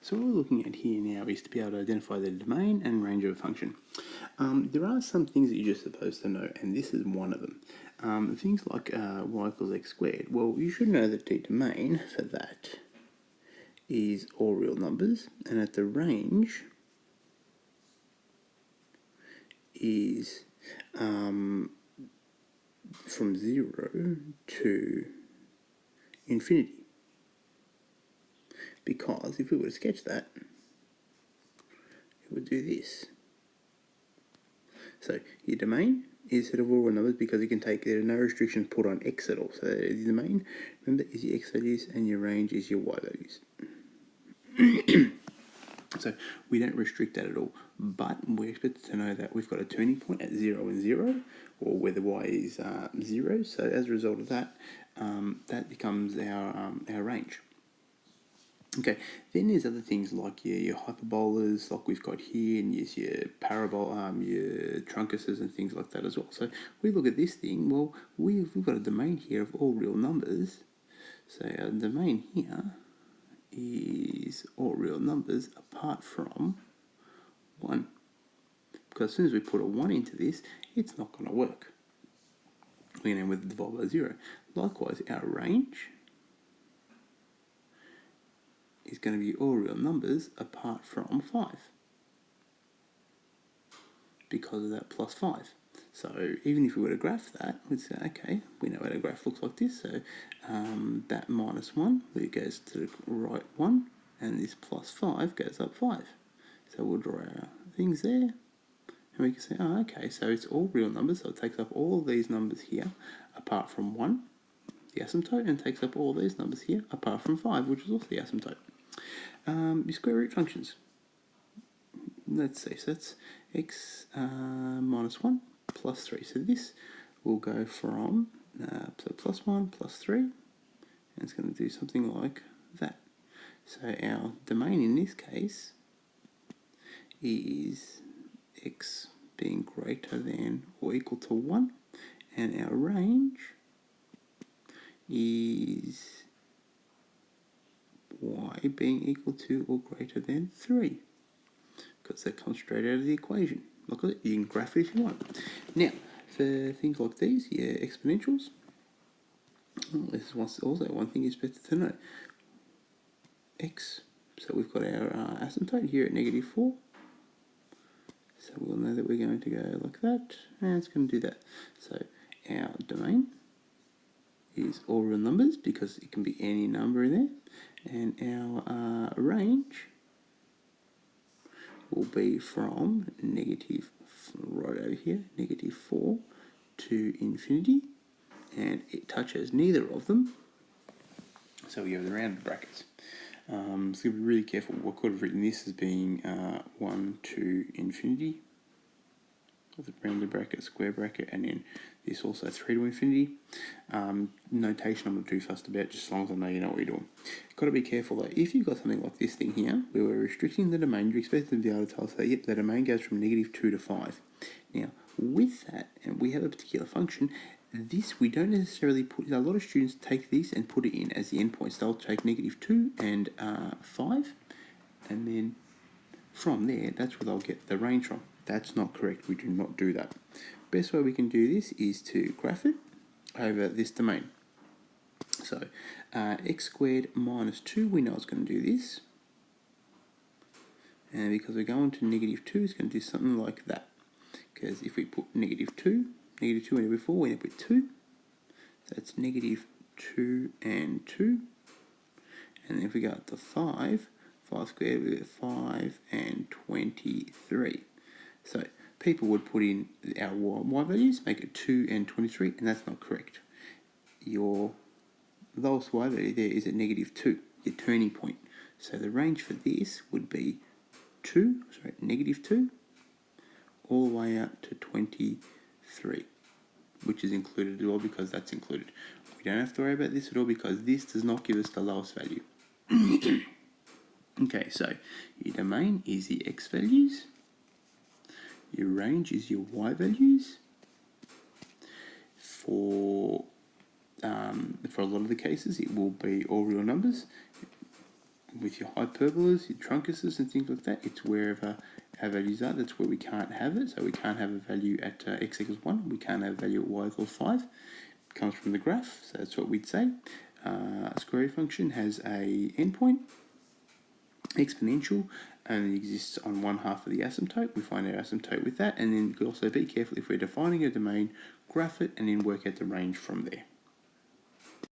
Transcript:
So what we're looking at here now is to be able to identify the domain and range of a function. There are some things that you're just supposed to know, and this is one of them. Things like y equals x squared. Well, you should know that the domain for that is all real numbers, and that the range is from 0 to infinity. Because if we were to sketch that, it would do this. So your domain is set of all real numbers because you can take, there are no restrictions put on x at all. So the domain, remember, is your x values and your range is your y values. So we don't restrict that at all, but we're expected to know that we've got a turning point at 0 and 0, or where the y is 0. So as a result of that, that becomes our range. Okay, then there's other things like your hyperbolas, like we've got here, and yes, your your truncuses and things like that as well. So we look at this thing. Well, we've got a domain here of all real numbers. So our domain here is all real numbers apart from 1. Because as soon as we put a 1 into this, it's not going to work. We're going to end with divide by 0. Likewise, our range is going to be all real numbers apart from 5, because of that plus 5. So even if we were to graph that, we'd say, okay, we know what a graph looks like this. So that minus 1, it goes to the right 1, and this plus 5 goes up 5. So we'll draw our things there, and we can say, oh, okay, so it's all real numbers, so it takes up all these numbers here, apart from 1, the asymptote, and takes up all these numbers here, apart from 5, which is also the asymptote. Your square root functions. Let's see, so that's x minus 1 plus 3. So this will go from so plus 1 plus 3, and it's going to do something like that. So our domain in this case is x being greater than or equal to 1, and our range is y being equal to or greater than 3, because that comes straight out of the equation. Look at it, you can graph it if you want. Now, for things like these, your exponentials, this is also one thing you're expected to know. X, so we've got our asymptote here at negative 4. So we'll know that we're going to go like that, and it's going to do that. So our domain is all real numbers because it can be any number in there, and our range will be from negative, right over here, negative 4 to infinity, and it touches neither of them, so we have the rounded brackets. So you have to be really careful. We could have written this as being 1 to infinity, with a rounded bracket, square bracket, and then this also 3 to infinity. Notation I'm not too fussed about, just as long as I know you know what you're doing. Got to be careful though. If you've got something like this thing here, where we're restricting the domain, you're expected to be able to tell us that, yep, the domain goes from negative 2 to 5. Now, with that, and we have a particular function, this we don't necessarily put, a lot of students take this and put it in as the endpoints. They'll take negative 2 and 5, and then from there, that's where they'll get the range from. That's not correct. We do not do that. Best way we can do this is to graph it over this domain. So x squared minus 2, we know it's going to do this. And because we're going to negative 2, it's going to do something like that. Because if we put negative 2 and before, we end up with 2. So that's negative 2 and 2. And then if we go up to 5 squared, we get 5 and 23. So people would put in our y values, make it 2 and 23, and that's not correct. Your lowest y value there is at negative 2, your turning point. So the range for this would be negative 2, all the way out to 23, which is included as well because that's included. We don't have to worry about this at all because this does not give us the lowest value. Okay, so your domain is the x values, your range is your y values. For a lot of the cases, it will be all real numbers. with your hyperbolas, your truncuses and things like that, it's wherever our values are, that's where we can't have it. So we can't have a value at x equals 1, we can't have a value at y equals 5. It comes from the graph, so that's what we'd say. A square wave function has a endpoint, exponential, and it exists on one half of the asymptote. We find our asymptote with that, and then we also be careful if we're defining a domain, graph it, and then work out the range from there.